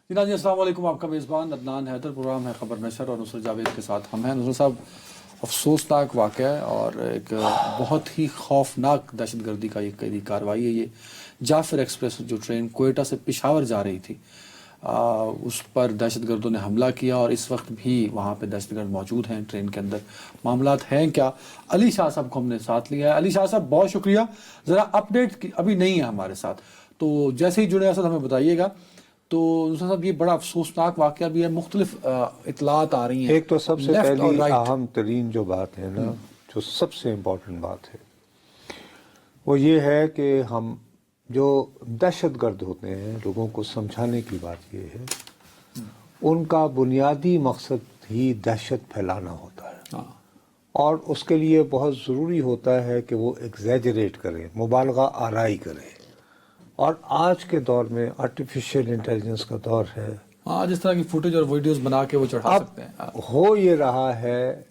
जी नाज़रीन अस्सलाम वालेकुम। आपका मेज़बान अदनान हैदर, प्रोग्राम है खबर नशर और नुसरत जावेद के साथ हम हैं। नुसरत साहब, अफसोसनाक वाक़या है और एक बहुत ही खौफनाक दहशतगर्दी का एक कार्रवाई है ये। जाफर एक्सप्रेस जो ट्रेन कोयटा से पेशावर जा रही थी, उस पर दहशतगर्दों ने हमला किया और इस वक्त भी वहाँ पे दहशतगर्द मौजूद हैं ट्रेन के अंदर। मामलात हैं क्या? अली शाह साहब को हमने साथ लिया है। अली शाह साहब बहुत शुक्रिया। ज़रा अपडेट अभी नहीं है हमारे साथ, तो जैसे ही जुड़े हमें बताइएगा। तो नुसरत साहब, ये बड़ा अफसोसनाक वाक़या भी है, मुख्तलिफ इतलात आ रही हैं। एक तो सबसे लेफ्ट और पहली राइट। अहम तरीन जो बात है ना, जो सबसे इम्पोर्टेंट बात है, वो ये है कि हम जो दहशतगर्द होते हैं, लोगों को समझाने की बात ये है, उनका बुनियादी मकसद ही दहशत फैलाना होता है। और उसके लिए बहुत ज़रूरी होता है कि वो एग्जैजरेट करें, मुबालगा आराई करें। और आज के दौर में आर्टिफिशियल इंटेलिजेंस का दौर है। हाँ, जिस तरह की फुटेज और वीडियोस बना के वो चढ़ा सकते हैं। हो ये रहा है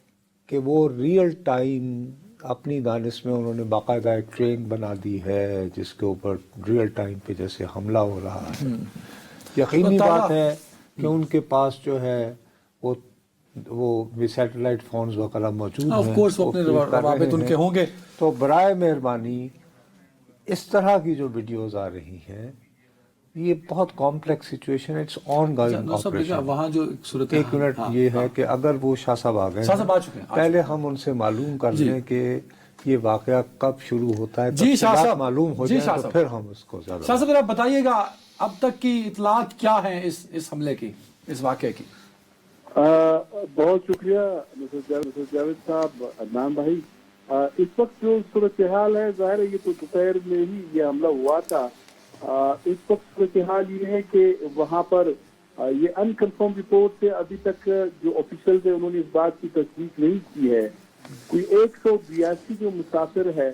कि वो रियल टाइम अपनी दानिश में उन्होंने बाकायदा एक ट्रेन बना दी है जिसके ऊपर रियल टाइम पे जैसे हमला हो रहा है। यकीनी बात है कि उनके पास जो है वो भी सैटेलाइट फोन्स वगैरह मौजूद हैं। ऑफ कोर्स वो अपने रवाबित उनके होंगे। तो बराए मेहरबानी इस तरह की जो वीडियोस आ रही हैं, ये बहुत कॉम्प्लेक्स सिचुएशन है, इट्स ऑन गोइंग ऑपरेशन। वहाँ जो सूरत एक मिनट ये है कि अगर वो शाह साहब आ गए, शाह साहब आ चुके हैं, पहले हम उनसे मालूम कर लें कि ये वाकया कब शुरू होता है। जी शाह साहब, मालूम हो जाए तो फिर हम उसको ज़्यादा। शाह साहब, आप बताइएगा अब तक की इतलात क्या हैं इस हमले की, इस वाकये की? बहुत शुक्रिया नुसरत जावेद साहब, अदनान भाई। इस वक्त जो सूरत हाल है, जाहिर है ये तो दोपहर में ही ये हमला हुआ था। इस वक्त सूरत हाल ये है कि वहाँ पर ये अनकन्फर्म रिपोर्ट से अभी तक जो ऑफिशियल है उन्होंने इस बात की तस्दीक नहीं की है। कोई 182 जो मुसाफिर है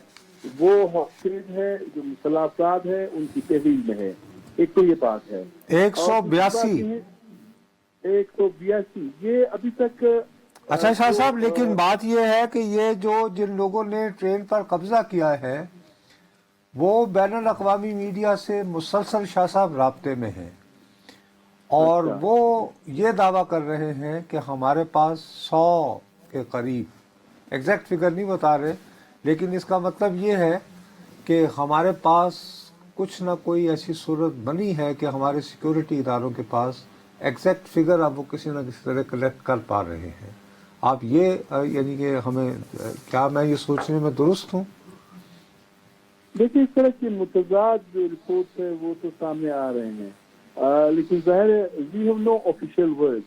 वो हॉस्टेज है, जो मुसल्लह अफराद है उनकी तहवील में है। एक तो ये बात है 182 ये अभी तक। अच्छा शाह साहब, लेकिन बात ये है कि ये जो जिन लोगों ने ट्रेन पर कब्जा किया है वो बैनुल अक़वामी मीडिया से मुसलसल शाह साहब राब्ते में हैं और वो ये दावा कर रहे हैं कि हमारे पास 100 के करीब, एग्जैक्ट फिगर नहीं बता रहे, लेकिन इसका मतलब ये है कि हमारे पास कुछ ना कोई ऐसी सूरत बनी है कि हमारे सिक्योरिटी इदारों के पास एग्जैक्ट फिगर अब वो किसी न किसी तरह कलेक्ट कर पा रहे हैं। आप ये यानी कि हमें, क्या मैं ये सोचने में दुरुस्त हूँ? देखिए, इस तरह की मुतज़ाद जो रिपोर्ट है वो तो सामने आ रहे हैं, लेकिन ज़ाहिर है we have no official word.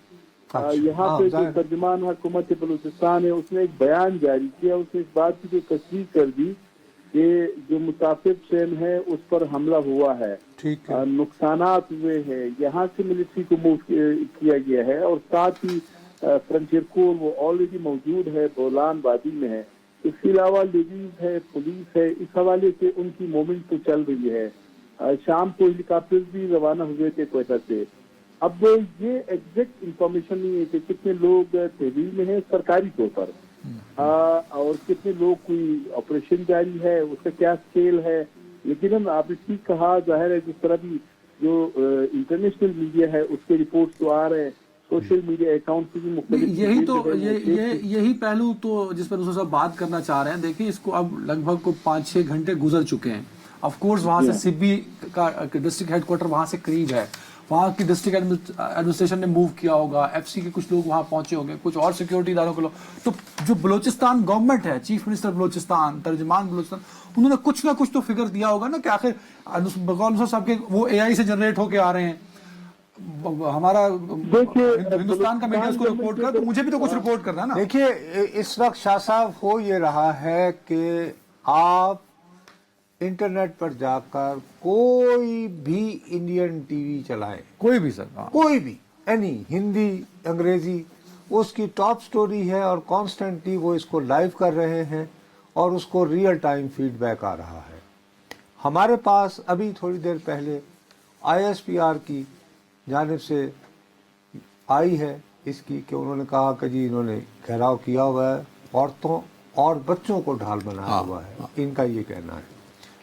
यहाँ पे जो तर्जुमान हुकूमत बलूचिस्तान है उसने एक बयान जारी किया, उसने इस बात की जो तस्दीक कर दी कि जो मुसाफिर ट्रेन है उस पर हमला हुआ है, नुकसानात हुए हैं, यहाँ से मिलिट्री को मूव किया गया है और साथ ही फ्रंटियर कोर वो ऑलरेडी मौजूद है, बोलान वादी में है। इसके अलावा लेडीज है, पुलिस है, इस हवाले से उनकी मूवमेंट तो चल रही है। शाम को हेलीकॉप्टर भी रवाना हुए थे कोयटा से। अब ये एग्जैक्ट इंफॉर्मेशन नहीं है कि कितने लोग तहवील में हैं सरकारी तौर पर, और कितने लोग, कोई ऑपरेशन जारी है, उसका क्या स्केल है। लेकिन आपने ठीक कहा, जाहिर है जिस तरह भी जो इंटरनेशनल मीडिया है उसके रिपोर्ट तो आ रहे हैं, सोशल मीडिया अकाउंट से भी मुख्तलिफ, यही पहलू तो जिस पर सब बात करना चाह रहे हैं। देखिए, इसको अब लगभग को 5-6 घंटे गुजर चुके हैं। ऑफ कोर्स वहाँ से सिब्बी का डिस्ट्रिक्ट हेडक्वार्टर वहाँ से करीब है, वहाँ की डिस्ट्रिक्ट एडमिनिस्ट्रेशन ने मूव किया होगा, एफसी के कुछ लोग वहाँ पहुंचे होंगे, कुछ और सिक्योरिटी इदारों के लोग। तो जो बलूचिस्तान गवर्नमेंट है, चीफ मिनिस्टर बलूचिस्तान, तर्जुमान बलूचिस्तान, उन्होंने कुछ ना कुछ तो फिगर दिया होगा ना कि आखिर नुसरत साहब के वो AI से जनरेट होके आ रहे हैं। हमारा हिंदुस्तान का मीडिया उसको रिपोर्ट कर, तो मुझे भी तो कुछ रिपोर्ट करना है ना। देखिए, इस वक्त शाह साहब हो ये रहा है कि आप इंटरनेट पर जाकर कोई भी इंडियन टीवी चलाएं, कोई भी सर, कोई भी, एनी, हिंदी, अंग्रेजी, उसकी टॉप स्टोरी है और कॉन्स्टेंटली वो इसको लाइव कर रहे हैं और उसको रियल टाइम फीडबैक आ रहा है। हमारे पास अभी थोड़ी देर पहले ISPR की जानिब से आई है इसकी कि उन्होंने कहा कि जी इन्होंने घेराव किया हुआ है, औरतों और बच्चों को ढाल बनाया हुआ है, इनका ये कहना है।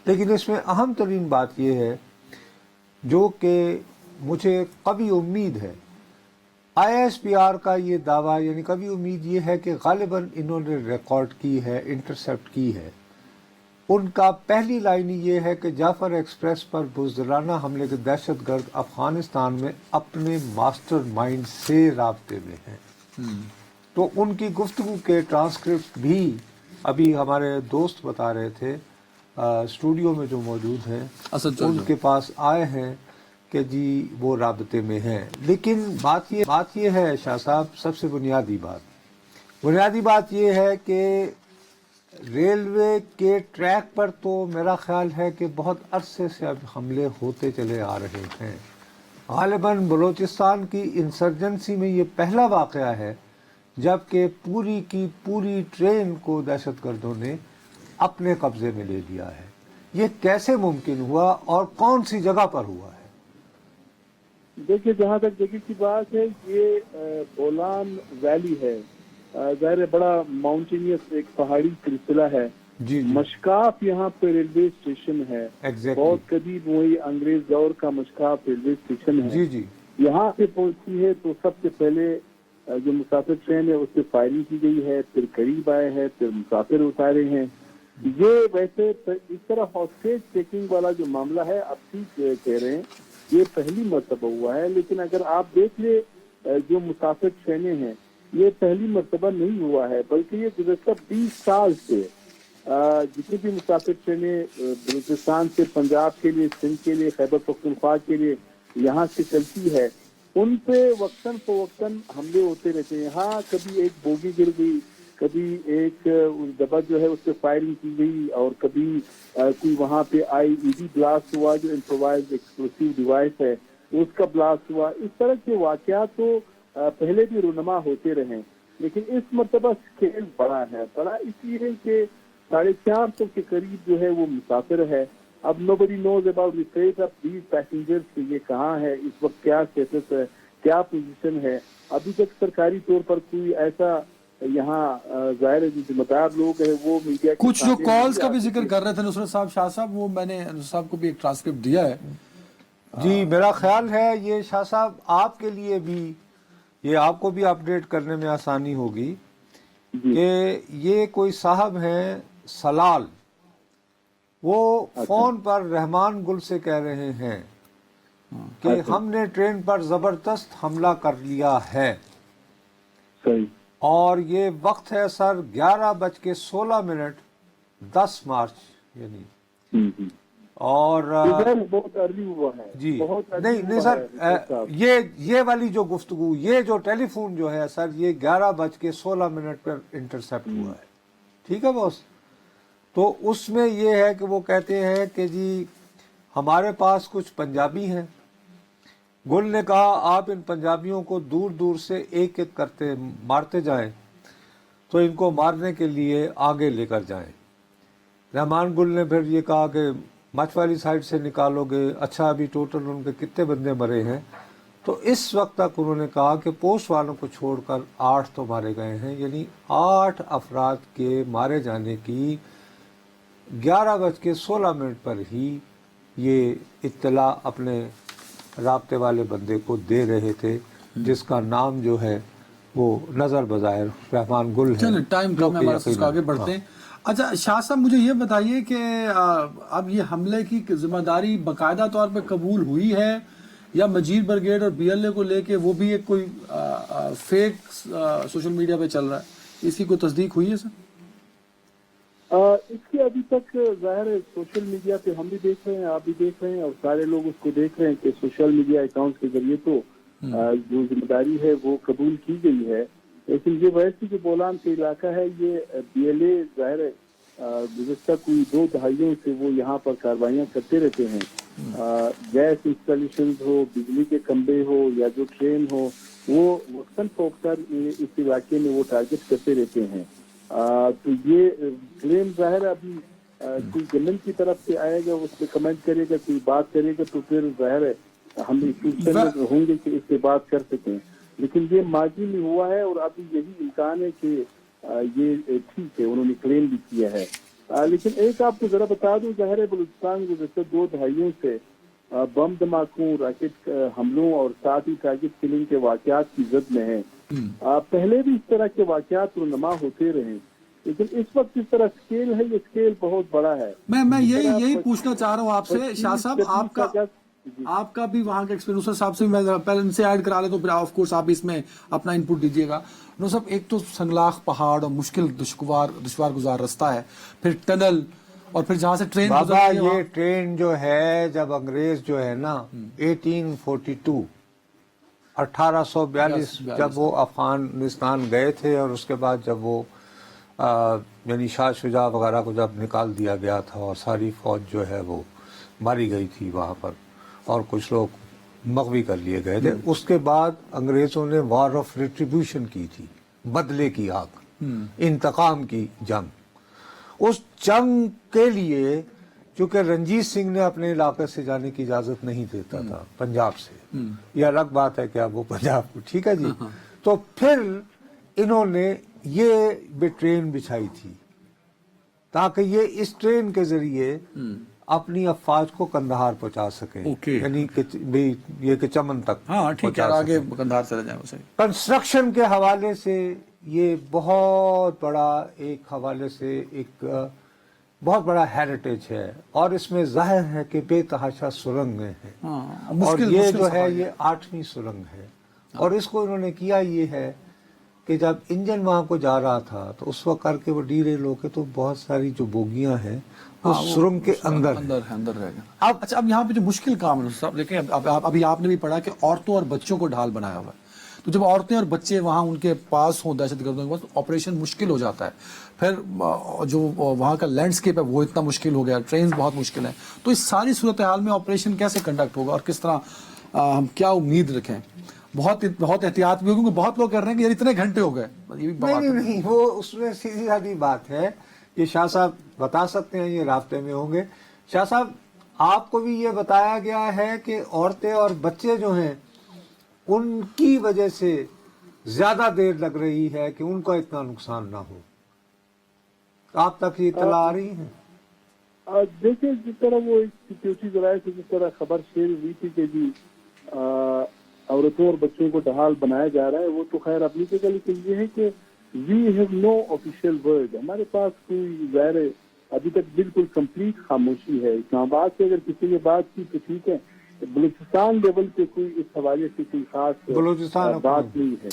लेकिन इसमें अहम तरीन बात यह है जो कि मुझे कभी उम्मीद है ISPR का ये दावा, यानी कभी उम्मीद ये है कि गालिबन इन्होंने रिकॉर्ड की है, इंटरसेप्ट की है। उनका पहली लाइन ये है कि जाफर एक्सप्रेस पर बुज़दिलाना हमले के दहशतगर्द अफगानिस्तान में अपने मास्टरमाइंड से राब्ते में हैं। तो उनकी गुफ्तगू के ट्रांसक्रिप्ट भी अभी हमारे दोस्त बता रहे थे स्टूडियो में जो मौजूद हैं, उनके पास आए हैं कि जी वो राब्ते में हैं। लेकिन बात ये है शाह साहब, सबसे बुनियादी बात ये है कि रेलवे के ट्रैक पर तो मेरा ख्याल है कि बहुत अरसे से अब हमले होते चले आ रहे हैं। गालिबन बलूचिस्तान की इंसर्जेंसी में ये पहला वाक़या है जबकि पूरी की पूरी ट्रेन को दहशतगर्दों ने अपने कब्जे में ले लिया है। ये कैसे मुमकिन हुआ और कौन सी जगह पर हुआ है? देखिए, जहाँ तक जगह की बात है, ये बोलान वैली है, ज़ाहिर बड़ा माउंटेनियस एक पहाड़ी सिलसिला है। जी। मशकाफ यहाँ पे रेलवे स्टेशन है। बहुत करीब वही अंग्रेज दौर का मशकाफ रेलवे स्टेशन है। जी जी। यहाँ पे पहुंची है तो सबसे पहले जो मुसाफिर ट्रेन है उस पर फायरिंग की गई है, फिर करीब आए हैं, फिर मुसाफिर उतारे हैं। ये वैसे इस तरह हॉस्टेज टेकिंग वाला जो मामला है, आप ठीक कह रहे हैं, ये पहली मरतबा हुआ है। लेकिन अगर आप देख ले जो मुसाफिर ट्रेनें हैं, ये पहली मरतबा नहीं हुआ है, बल्कि ये गुज़श्ता 20 साल से जितनी भी मुसाफिर ट्रेनें बलूचिस्तान से पंजाब के लिए, सिंध के लिए, खैबर पख्तूनख्वा के लिए यहाँ से चलती है, उन पे वक्तन फवक्तन हमले होते रहते हैं। हाँ, कभी एक बोगी गिर गई, कभी एक दबा जो है उस पर फायरिंग की गई, और कभी कोई वहाँ पे IED ब्लास्ट हुआ, जो इम्प्रोवाइज्ड एक्सप्लोसिव डिवाइस है, उसका ब्लास्ट हुआ। इस तरह के वाकयात तो पहले भी रुनमा होते रहे, लेकिन इस मरतबा स्केल बड़ा इसलिए कि 450 के करीब जो है वो मुसाफिर है। अब nobody knows about the fate of these passengers कि ये कहाँ है, इस वक्त क्या स्टेटस है, क्या पोजीशन है। अभी तक सरकारी तौर पर कोई ऐसा यहाँ ज़ाहिर जो जिम्मेदार लोग हैं वो मीडिया कुछ जो कॉल्स का भी जिक्र कर रहे थे नुसरत साहब, शाह साहब, वो मैंने नुसरत साहब को भी एक ट्रांसक्रिप्ट दिया है। जी, मेरा ख्याल है ये शाह साहब आपके लिए भी, ये आपको भी अपडेट करने में आसानी होगी कि ये कोई साहब हैं सलाल, वो फोन पर रहमान गुल से कह रहे हैं कि हमने ट्रेन पर जबरदस्त हमला कर लिया है। सही। और ये वक्त है सर 11:16 10 मार्च यानी, और बहुत अर्ली हुआ है जी। बहुत नहीं सर, ये वाली जो गुफ्तगू, ये जो टेलीफोन जो है सर, ये 11:16 पर इंटरसेप्ट हुआ है। ठीक है बॉस? तो उसमें ये है कि वो कहते हैं कि जी हमारे पास कुछ पंजाबी हैं। गुल ने कहा आप इन पंजाबियों को दूर दूर से एक एक करते मारते जाएं, तो इनको मारने के लिए आगे लेकर जाएं। रहमान गुल ने फिर ये कहा कि मच वाली साइड से निकालोगे, अच्छा अभी टोटल उनके कितने बंदे मरे हैं? तो इस वक्त तक उन्होंने कहा कि पोस्ट वालों को छोड़कर 8 तो मारे गए हैं, यानी 8 अफराद के मारे जाने की 11:16 पर ही ये इत्तला अपने राब्ते वाले बंदे को दे रहे थे, जिसका नाम जो है वो नज़र बज़ाहिर रहमान गुल है। चलिए, टाइम कम है हमारे, आगे बढ़ते हैं। अच्छा शाह साहब, मुझे ये बताइए कि अब ये हमले की जिम्मेदारी बाकायदा तौर पे कबूल हुई है, या मजीद ब्रिगेड और BLA को लेके वो भी एक कोई फेक सोशल मीडिया पे चल रहा है, इसकी कोई तस्दीक हुई है सर? इसके अभी तक ज़ाहिर सोशल मीडिया पे हम भी देख रहे हैं, आप भी देख रहे हैं, और सारे लोग उसको देख रहे हैं कि सोशल मीडिया अकाउंट के जरिए तो जो जिम्मेदारी है वो कबूल की गई है। लेकिन ये वैसे जो बोलान का इलाका है, ये BLA ज़ाहिर गुज़श्ता कोई 2 दहाइयों से वो यहाँ पर कार्रवाइयाँ करते रहते हैं। गैस इंस्टॉलेशन हो, बिजली के खंबे हो, या जो ट्रेन हो, वो वक्तन फवक्तन इस इलाके में वो टारगेट करते रहते हैं। तो ये क्लेम ज़ाहिर अभी कोई गवर्नमेंट की तरफ से आएगा, उस पर कमेंट करेगा, कोई बात करेगा, तो फिर ज़ाहिर है हम इंस्टीट्यूशन होंगे कि इस पे बात कर सकें। लेकिन ये माजी में हुआ है, और अभी यही इम्कान है कि ये ठीक है, उन्होंने क्लेम भी किया है। लेकिन एक आपको जरा बता दूं, ज़ाहिर है बलूचिस्तान गुज़श्ता 2 दहाइयों से بم دھماکوں، راکٹ حملوں اور ساتھ ہی ٹارگٹ کلنگ کے واقعات کی زد میں ہے. پہلے بھی اس طرح کے واقعات رونما ہوتے رہے، لیکن اس وقت اس طرح اسکیل ہے، یہ اسکیل بہت بڑا ہے. میں یہی پوچھنا چاہ رہا ہوں آپ سے شاہ صاحب، آپ کا بھی وہاں کا ایکسپیرینس صاحب سے میں پہلے ان سے ایڈ کرا لے تو پھر آف کورس آپ اس میں اپنا ان پٹ دیجیے گا. نو صاحب، ایک تو سنگلاخ پہاڑ اور مشکل دشوار گزار رستہ ہے، پھر ٹنل، اور پھر جہاں سے ٹرین بابا یہ ٹرین جو ہے جب انگریز جو ہے نا 1842 1842 جب وہ افغانستان گئے تھے، اور اس کے بعد جب وہ یعنی شاہ شجاع وغیرہ کو جب نکال دیا گیا تھا اور ساری فوج جو ہے وہ ماری گئی تھی وہاں پر، اور کچھ لوگ مغوی کر لیے گئے تھے، اس کے بعد انگریزوں نے وار آف ریٹریبیوشن کی تھی، بدلے کی آگ، انتقام کی جنگ. اس جنگ کے لیے چونکہ رنجیت سنگھ نے اپنے علاقے سے جانے کی اجازت نہیں دیتا تھا پنجاب سے، یہ الگ بات ہے کہ اب وہ پنجاب کو، ٹھیک ہے جی، تو پھر انہوں نے یہ ٹرین بچھائی تھی تاکہ یہ اس ٹرین کے ذریعے اپنی افواج کو کندہار پہنچا سکیں، یعنی یہ کہ چمن تک آگے کندہار چلے جائیں. اسے کنسٹرکشن کے حوالے سے یہ بہت بڑا ایک حوالے سے ایک بہت بڑا ہیریٹیج ہے، اور اس میں ظاہر ہے کہ بے تحاشا سرنگیں ہیں، اور یہ جو ہے یہ 8ویں سرنگ ہے. اور اس کو انہوں نے کیا یہ ہے کہ جب انجن وہاں کو جا رہا تھا تو اس وقت کر کے وہ ڈی ریل ہو کے تو بہت ساری جو بوگیاں ہیں وہ سرنگ کے اندر رہ گیا. اچھا، اب یہاں پہ جو مشکل کام ہے دیکھیں، ابھی آپ نے بھی پڑھا کہ عورتوں اور بچوں کو ڈھال بنایا ہوا ہے، تو جب عورتیں اور بچے وہاں ان کے پاس ہوں دہشت گردوں کے پاس، آپریشن مشکل ہو جاتا ہے. پھر جو وہاں کا لینڈسکیپ ہے وہ اتنا مشکل ہو گیا، ٹرینز بہت مشکل ہیں. تو اس ساری صورتحال میں آپریشن کیسے کنڈکٹ ہوگا اور کس طرح ہم کیا امید رکھیں؟ بہت احتیاط بھی ہوگی، کیونکہ بہت لوگ کہہ رہے ہیں کہ یار اتنے گھنٹے ہو گئے. نہیں، وہ اس میں سیدھی سادی بات ہے کہ شاہ صاحب بتا سکتے ہیں، یہ رابطے میں ہوں گے. شاہ صاحب، آپ کو بھی یہ بتایا گیا ہے کہ عورتیں اور بچے جو ہیں ان کی وجہ سے زیادہ دیر لگ رہی ہے کہ ان کا اتنا نقصان نہ ہو. آپ تک یہ اطلاع آ رہی ہے؟ دیکھیں، جس طرح وہ سیکیورٹی ذرائع سے جس طرح خبر شیئر ہوئی تھی کہ جی عورتوں اور بچوں کو ڈھال بنایا جا رہا ہے، وہ تو خیر اپنی جگہ، لیکن یہ ہے کہ we have no official word. ہمارے پاس کوئی ظاہر ابھی تک بالکل کمپلیٹ خاموشی ہے. اسلام آباد سے اگر کسی نے بات کی تو ٹھیک ہے، بلوچستان لیول پہ کوئی اس حوالے سے کوئی خاص بات نہیں ہے.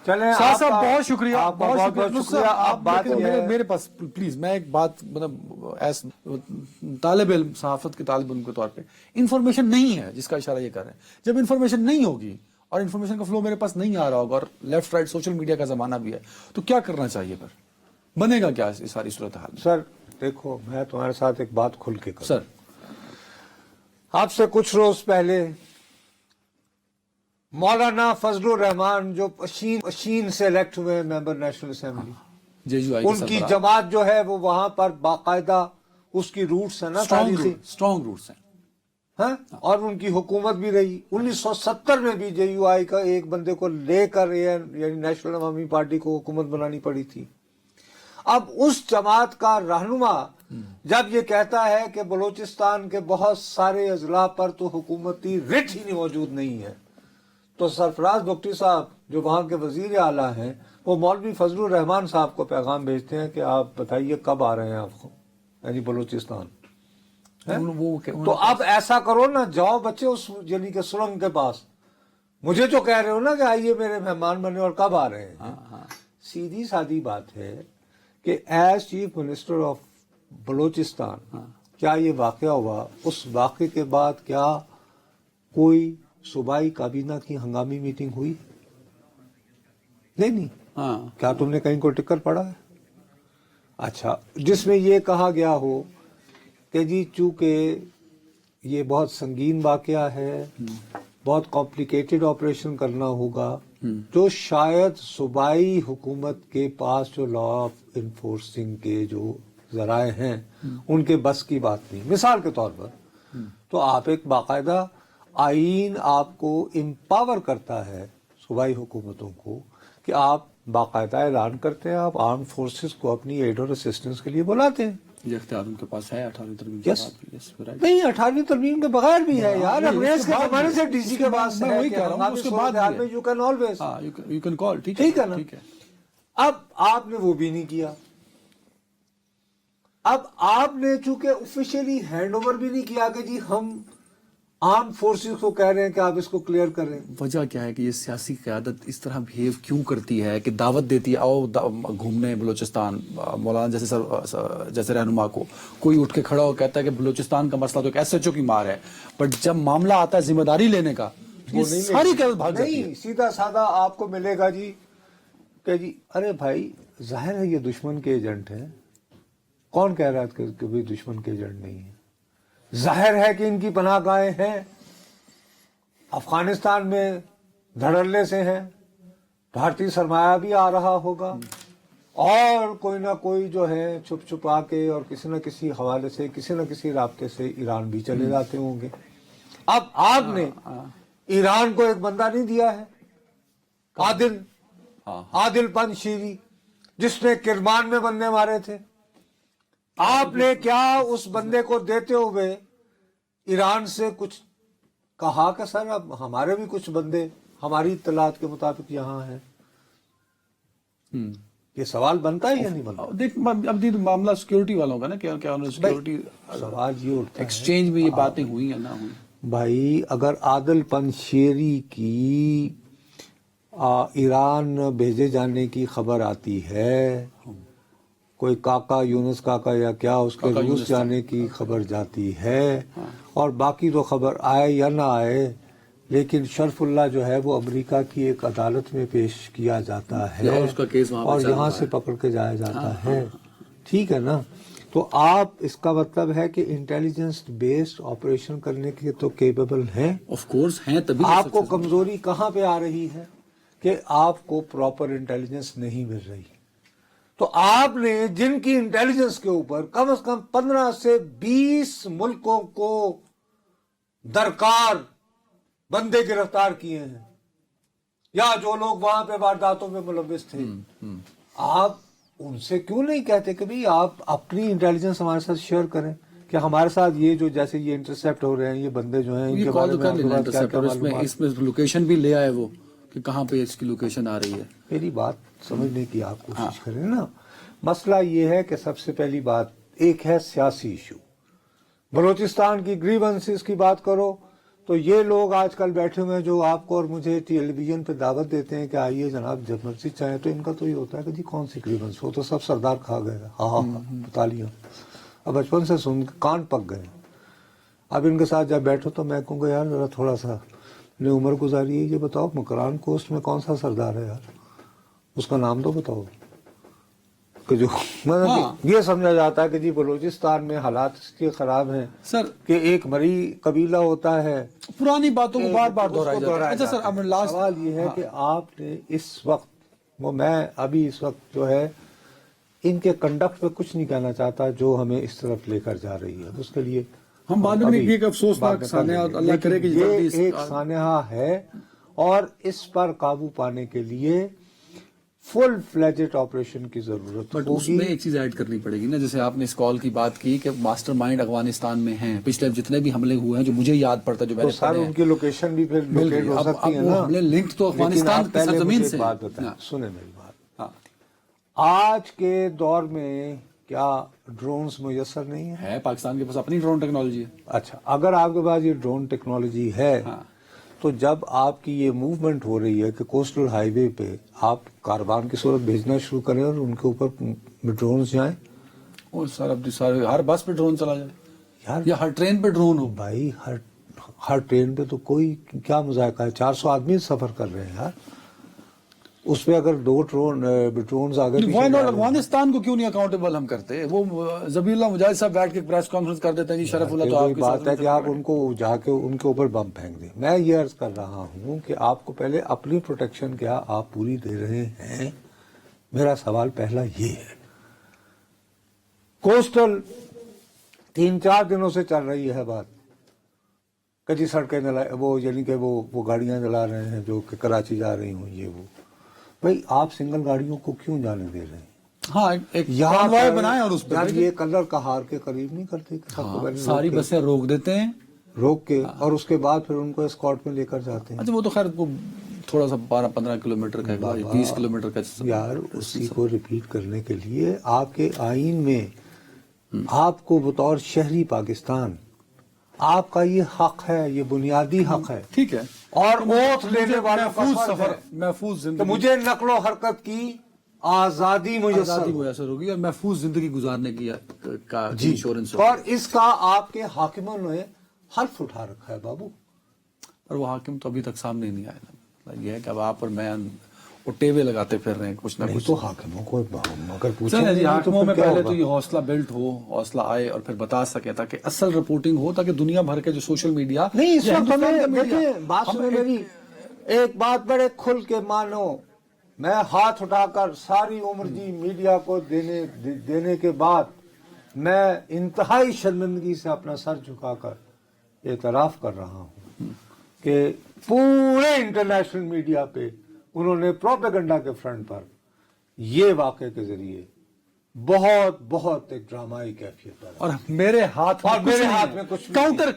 چلیں شاہ صاحب، بہت شکریہ، بہت شکریہ. آپ بات میرے پاس پلیز میں ایک بات، مطلب ایس طالب علم، صحافت کے طالب علم کے طور پہ انفارمیشن نہیں ہے جس کا اشارہ یہ کر رہے ہیں. جب انفارمیشن نہیں ہوگی اور انفارمیشن کا فلو میرے پاس نہیں آ رہا ہوگا، اور لیفٹ رائٹ سوشل میڈیا کا زمانہ بھی ہے، تو کیا کرنا چاہیے؟ پھر بنے گا کیا اس ساری صورتحال؟ سر دیکھو، میں تمہارے ساتھ ایک بات کھل کے کروں. سر، آپ سے کچھ روز پہلے مولانا فضل الرحمان جو اشین سے الیکٹ ہوئے ممبر نیشنل اسمبلی، ان کی جماعت جو ہے وہ وہاں پر باقاعدہ اس کی روٹس ہیں نا، اسٹرانگ روٹس ہیں، اور ان کی حکومت بھی رہی. 1970 میں بھی جے یو آئی کا ایک بندے کو لے کر یعنی نیشنل عوامی پارٹی کو حکومت بنانی پڑی تھی. اب اس جماعت کا رہنما جب یہ کہتا ہے کہ بلوچستان کے بہت سارے اضلاع پر تو حکومتی رٹ ہی موجود نہیں ہے، تو سرفراز بگٹی صاحب جو وہاں کے وزیر اعلیٰ ہیں، وہ مولوی فضل الرحمان صاحب کو پیغام بھیجتے ہیں کہ آپ بتائیے کب آ رہے ہیں آپ کو، یعنی بلوچستان. تو اب ایسا کرو نا، جاؤ بچے اس یعنی کہ سرنگ کے پاس، مجھے جو کہہ رہے ہو نا کہ آئیے میرے مہمان بنے، اور کب آ رہے ہیں. سیدھی سادی بات ہے کہ as chief minister of Balochistan کیا یہ واقعہ ہوا؟ اس واقعے کے بعد کیا کوئی صوبائی کابینہ کی ہنگامی میٹنگ ہوئی؟ نہیں. کیا تم نے کہیں کو ٹکر پڑا ہے؟ اچھا، جس میں یہ کہا گیا ہو کہ جی چونکہ یہ بہت سنگین واقعہ ہے، بہت کمپلیکیٹڈ آپریشن کرنا ہوگا، جو شاید صوبائی حکومت کے پاس جو لا آف انفورسنگ کے جو ذرائع ہیں ان کے بس کی بات نہیں. مثال کے طور پر تو آپ ایک باقاعدہ آئین آپ کو امپاور کرتا ہے صوبائی حکومتوں کو کہ آپ باقاعدہ اعلان کرتے ہیں، آپ آرم فورسز کو اپنی ایڈ اور اسسٹنس کے لیے بلاتے ہیں. یہ اختیار ان کے پاس ہے 18ویں ترمیم کے Yes. بعد بھی. Yes, you're right. نہیں 18ویں ترمیم کے بغیر بھی ہے یار, انگریز کے بعد زمانے بھی. سے ڈی سی کے پاس میں ہے وہی کہ کہہ رہا ہوں, ہنگامی اس کے بعد صورتحال بھی میں ہے. You can always. ہاں, you can call. ٹھیک ہے نا. ٹھیک ہے. اب آپ نے وہ بھی نہیں کیا. اب آپ نے چونکہ آفیشیلی ہینڈ اوور بھی نہیں کیا کہ جی ہم آرم فورسز کو کہہ رہے ہیں کہ آپ اس کو کلیئر کریں. وجہ کیا ہے کہ یہ سیاسی قیادت اس طرح بہیو کیوں کرتی ہے کہ دعوت دیتی ہے آؤ گھومنے بلوچستان, مولانا جیسے رہنما کو کوئی اٹھ کے کھڑا ہو کہتا ہے کہ بلوچستان کا مسئلہ تو ایک ایس ایچ او کی مار ہے, بٹ جب معاملہ آتا ہے ذمہ داری لینے کا وہ ساری قیادت بھاگ جاتی ہے. نہیں, سیدھا سادہ آپ کو ملے گا جی کہ جی ارے بھائی ظاہر ہے یہ دشمن کے ایجنٹ ہیں. کون کہہ رہا ہے کہ بھی دشمن کے ایجنٹ نہیں ہے؟ ظاہر ہے کہ ان کی پناہ گاہیں ہیں, افغانستان میں دھڑلے سے ہیں, بھارتی سرمایہ بھی آ رہا ہوگا, اور کوئی نہ کوئی جو ہے چھپ چھپا کے اور کسی نہ کسی حوالے سے کسی نہ کسی رابطے سے ایران بھی چلے جاتے ہوں گے. اب آپ نے ایران کو ایک بندہ نہیں دیا ہے, عادل پن شیری, جس نے کرمان میں بندے مارے تھے. آپ نے کیا اس بندے کو دیتے ہوئے ایران سے کچھ کہا کہ سر اب ہمارے بھی کچھ بندے ہماری اطلاعات کے مطابق یہاں ہیں؟ یہ سوال بنتا ہے یا نہیں بنتا؟ دیکھ اب یہ معاملہ سیکورٹی والوں کا نا, کیا انہوں نے سیکورٹی سوال یہ اٹھتا ہے ایکسچینج میں یہ باتیں ہوئی یا نہ ہوئی. بھائی اگر عادل پن شیری کی ایران بھیجے جانے کی خبر آتی ہے, کوئی کاکا یونس کاکا یا کیا اس کے روس جانے کی خبر جاتی ہے, اور باقی تو خبر آئے یا نہ آئے, لیکن شرف اللہ جو ہے وہ امریکہ کی ایک عدالت میں پیش کیا جاتا ہے اور یہاں سے پکڑ کے جایا جاتا ہے. ٹھیک ہے نا. تو آپ اس کا مطلب ہے کہ انٹیلیجنس بیسڈ آپریشن کرنے کے تو کیپیبل ہیں. آف کورس ہیں, تبھی آپ کو کمزوری کہاں پہ آ رہی ہے کہ آپ کو پراپر انٹیلیجنس نہیں مل رہی. تو آپ نے جن کی انٹیلیجنس کے اوپر کم از کم 15 سے 20 ملکوں کو درکار بندے گرفتار کیے ہیں, یا جو لوگ وہاں پہ وارداتوں میں ملوث تھے, آپ ان سے کیوں نہیں کہتے کہ بھئی آپ اپنی انٹیلیجنس ہمارے ساتھ شیئر کریں کہ ہمارے ساتھ یہ جو جیسے یہ انٹرسیپٹ ہو رہے ہیں یہ بندے جو ہیں ان کے بارے میں آپ کے پاس کیا کیا معلومات. اس میں لوکیشن بھی لے آئے وہ کہ کہاں پہ اس کی لوکیشن آ رہی ہے. میری بات سمجھنے کی آپ کوشش کریں نا. مسئلہ یہ ہے کہ سب سے پہلی بات ایک ہے سیاسی ایشو. بلوچستان کی گریونسز کی بات کرو تو یہ لوگ آج کل بیٹھے ہوئے ہیں جو آپ کو اور مجھے ٹیلی ویژن پہ دعوت دیتے ہیں کہ آئیے جناب جب مرضی چاہیں, تو ان کا تو یہ ہوتا ہے کہ جی کون سی گریونس, وہ تو سب سردار کھا گئے, ہاں بتا لیا. اب بچپن سے سن کے کان پک گئے. اب ان کے ساتھ جب بیٹھو تو میں کہوں گا یار ذرا تھوڑا سا نے عمر گزاری ہے, یہ بتاؤ مکران کوسٹ میں کون سا سردار ہے یار, اس کا نام تو بتاؤ. کہ جو یہ سمجھا جاتا ہے کہ جی بلوچستان میں حالات اس کے خراب ہیں سر کہ ایک مری قبیلہ ہوتا ہے, پرانی باتوں کو بار بار دہرایا جاتا ہے. اچھا سر, اب لاسٹ سوال یہ ہے کہ آپ نے اس وقت میں ابھی اس وقت جو ہے ان کے کنڈکٹ پہ کچھ نہیں کہنا چاہتا جو ہمیں اس طرف لے کر جا رہی ہے. اس کے لیے ہم بعد میں ایک افسوسناک سانحہ اللہ کرے کہ یہ ایک سانحہ ہے, اور اس پر قابو پانے کے لیے فل فلیجڈ آپریشن کی ضرورت بٹ ہوگی. اس میں ایک چیز ایڈ کرنی پڑے گی نا, جیسے آپ نے اس کال کی بات کی کہ ماسٹر مائنڈ افغانستان میں ہیں, پچھلے جتنے بھی حملے ہوئے ہیں جو مجھے یاد پڑتا ہے جو میں نے سر ان کی لوکیشن بھی پھر لوکیٹ ہو سکتی ہے نا. حملے لنک تو افغانستان کی سرزمین سے. بات بتائیں, سنیں میری بات. آج کے دور میں کیا ڈرونز میسر نہیں ہے؟ پاکستان کے پاس اپنی ڈرون ٹیکنالوجی ہے. اچھا, اگر آپ کے پاس یہ ڈرون ٹیکنالوجی ہے تو جب آپ کی یہ موومنٹ ہو رہی ہے کہ کوسٹل ہائی وے پہ آپ کاروان کی صورت بھیجنا شروع کریں اور ان کے اوپر ڈرونز جائیں. اور سر اب ہر بس پہ ڈرون چلا جائے یار, یا ہر ٹرین پہ ڈرون ہو. بھائی ہر ٹرین پہ تو کوئی کیا مذائقہ ہے, 400 آدمی سفر کر رہے ہیں یار, اس پہ اگر 2 ڈرونز آگے افغانستان کو کیوں نہیں اکاؤنٹیبل ہم کرتے؟ وہ ذبیح اللہ مجاہد صاحب بیٹھ کے پریس کانفرنس کر دیتے ہیں جی شرف اللہ, تو آپ کی بات ہے کہ آپ ان کو جا کے ان کے اوپر بم پھینک دیں. میں یہ عرض کر رہا ہوں کہ آپ کو پہلے اپنی پروٹیکشن کیا آپ پوری دے رہے ہیں. میرا سوال پہلا یہ ہے, کوسٹل 3-4 دنوں سے چل رہی ہے بات کہ جی سڑکیں وہ یعنی کہ وہ گاڑیاں جلا رہے ہیں جو کہ کراچی جا رہی ہوں, یہ وہ. بھائی آپ سنگل گاڑیوں کو کیوں جانے دے رہے ہیں؟ ہاں ایک یہاں کانوائے پر بنائیں اور اس پہ یار بھیجیں۔ یہ کلر کا ہار کے قریب نہیں کرتے کہ سب کو پہلے ساری بسیں روک دیتے ہیں۔ روک کے اور اس کے بعد پھر ان کو اسکارٹ میں لے کر جاتے ہیں۔ اچھا وہ تو خیر وہ تھوڑا سا 12-15 کلومیٹر کا 20 کلومیٹر کا یار اسی کو ریپیٹ کرنے کے لیے آپ کے آئین میں آپ کو بطور شہری پاکستان آپ کا یہ حق ہے، یہ بنیادی حق ہے، ٹھیک ہے، اور اوتھ لینے والوں کا محفوظ فرض سفر، ہے محفوظ کہ زندگی، مجھے نقل و حرکت کی آزادی آزادی میسر میسر ہوگی اور محفوظ زندگی گزارنے کی کا جی، انشورنس اور اس کا آپ کے حاکموں نے حلف اٹھا رکھا ہے بابو۔ اور وہ حاکم تو ابھی تک سامنے نہیں آئے نا، یہ ہے کہ اب آپ اور میں ٹیوے لگاتے پھر رہے ہیں کچھ نہ نہیں کچھ۔ تو حاکموں کو اگر پوچھیں چلیں جی، حاکموں میں پہلے تو ہوگا؟ یہ حوصلہ بلٹ ہو، حوصلہ آئے اور پھر بتا سکے تاکہ اصل رپورٹنگ ہو، تاکہ دنیا بھر کے جو سوشل میڈیا نہیں اس یا وقت ہندوستان کا ہمیں میڈیا، دیکھیں بات سنیں میری، ایک بات بڑے کھل کے مانو، میں ہاتھ اٹھا کر ساری عمر جی میڈیا کو دینے کے بعد میں انتہائی شرمندگی سے اپنا سر جھکا کر اعتراف کر رہا ہوں کہ پورے انٹرنیشنل میڈیا پہ انہوں نے پروپیگنڈا کے فرنٹ پر یہ واقعے کے ذریعے بہت بہت ایک ڈرامائی کیفیت پر، اور میرے ہاتھ میں کچھ کاؤنٹر